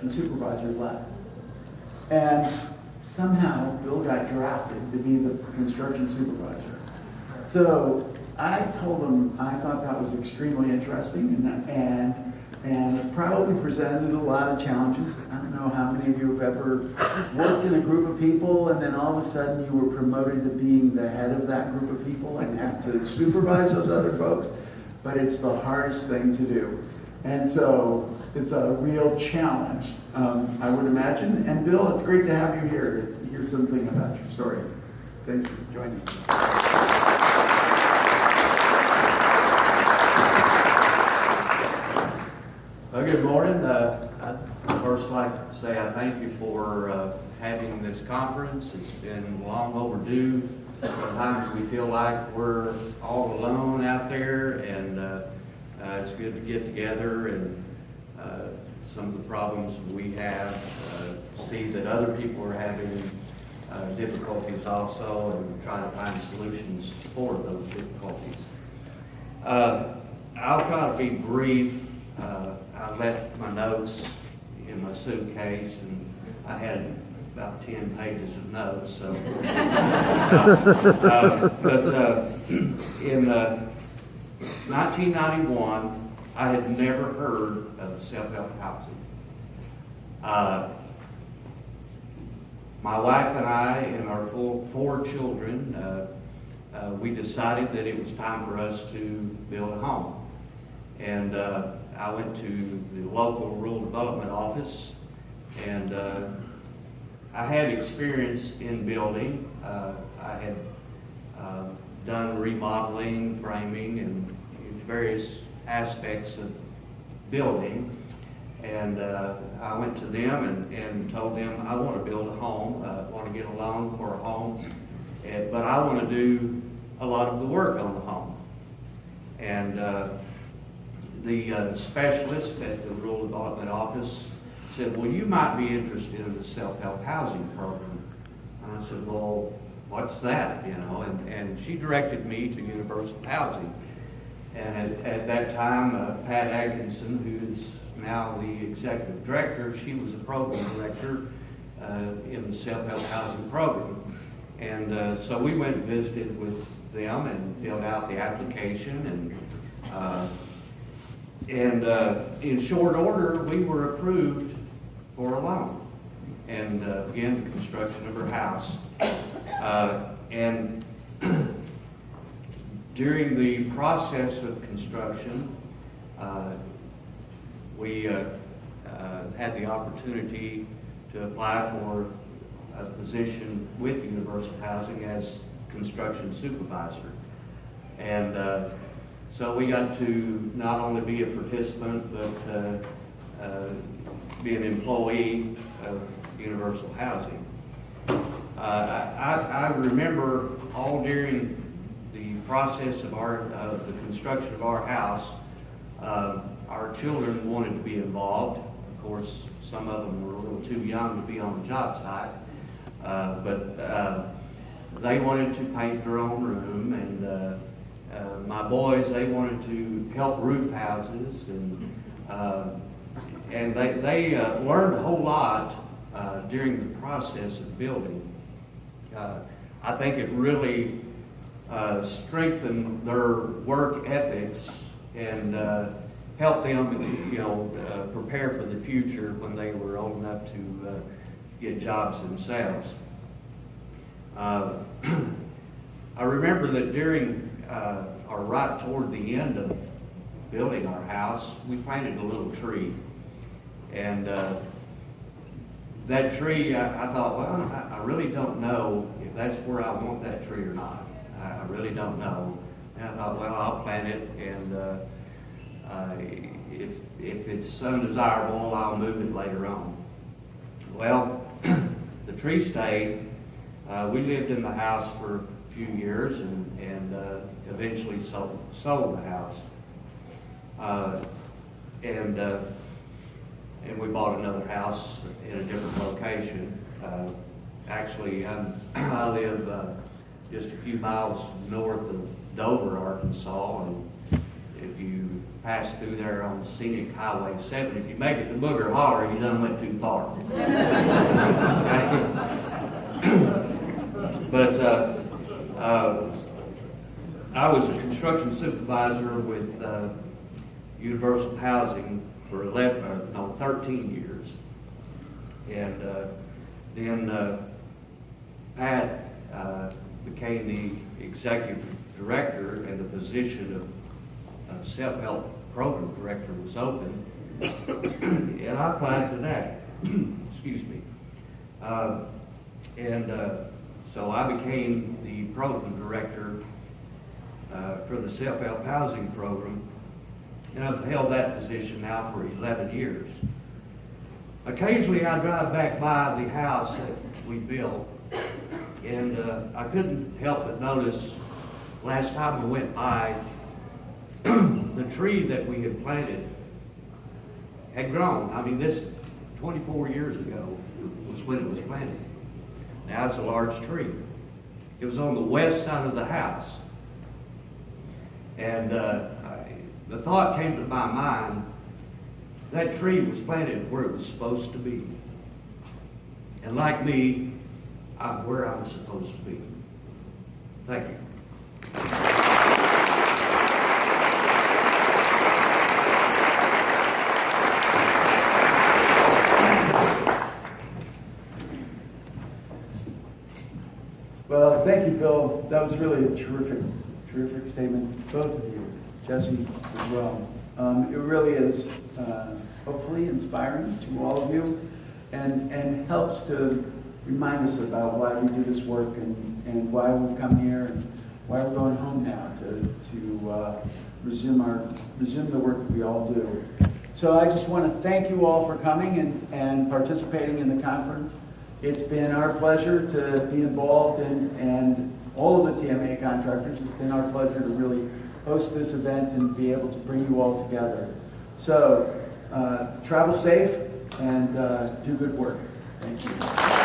construction supervisor left. And somehow Bill got drafted to be the construction supervisor. So I told him I thought that was extremely interesting and it probably presented a lot of challenges. I don't know how many of you have ever worked in a group of people and then all of a sudden you were promoted to being the head of that group of people and have to supervise those other folks, but it's the hardest thing to do. And so it's a real challenge, I would imagine. And Bill, it's great to have you here to hear something about your story. Thank you for joining me. Well, good morning. I'd first like to say I thank you for having this conference. It's been long overdue. Sometimes we feel like we're all alone out there, and it's good to get together and some of the problems we have, see that other people are having difficulties also, and try to find solutions for those difficulties. I'll try to be brief. I left my notes in my suitcase, and I had about 10 pages of notes. So, in 1991, I had never heard of self-help housing. My wife and I and our four children, we decided that it was time for us to build a home. And I went to the local rural development office, and I had experience in building. I had done remodeling, framing, and various aspects of building. And I went to them and told them I want to build a home, I want to get a loan for a home, but I want to do a lot of the work on the home. And the specialist at the rural development office said, well, you might be interested in the self-help housing program. And I said, well, what's that? You know, and she directed me to universal housing. And at that time, Pat Atkinson, who's now the executive director, she was a program director in the self-help housing program. And so we went and visited with them and filled out the application. And in short order, we were approved for a loan and began the construction of our house. And during the process of construction, we had the opportunity to apply for a position with Universal Housing as construction supervisor. And so we got to not only be a participant, but be an employee of Universal Housing. I remember all during the process of the construction of our house, our children wanted to be involved. Of course, some of them were a little too young to be on the job site, but they wanted to paint their own room, and my boys, they wanted to help roof houses, and they learned a whole lot during the process of building. I think it really strengthened their work ethics and helped them, you know, prepare for the future when they were old enough to get jobs themselves. I remember that during, or right toward the end of building our house, we planted a little tree. And that tree, I thought, well, I really don't know if that's where I want that tree or not. I really don't know. And I thought, well, I'll plant it, and if it's undesirable, I'll move it later on. Well, the tree stayed. We lived in the house for a few years and eventually sold the house. And we bought another house in a different location. Actually, I live just a few miles north of Dover, Arkansas, and if you pass through there on scenic Highway 7. If you make it to Booger Holler, you done went too far. But I was a construction supervisor with Universal Housing for 13 years. And then Pat became the executive director, and the position of self-help program director was open. And I applied for that. Excuse me. So I became the program director for the self-help housing program, and I've held that position now for 11 years. Occasionally I drive back by the house that we built, and I couldn't help but notice last time I went by, the tree that we had planted had grown. I mean, this 24 years ago was when it was planted. Now it's a large tree. It was on the west side of the house. And the thought came to my mind, that tree was planted where it was supposed to be. And like me, I'm where I'm supposed to be. Thank you. Well, thank you, Bill. That was really a terrific statement, both of you, Jesse as well. It really is hopefully inspiring to all of you, and helps to remind us about why we do this work and why we've come here and why we're going home now to resume the work that we all do. So I just want to thank you all for coming and participating in the conference. It's been our pleasure to be involved and all of the TMA contractors. It's been our pleasure to really host this event and be able to bring you all together. So travel safe and do good work. Thank you.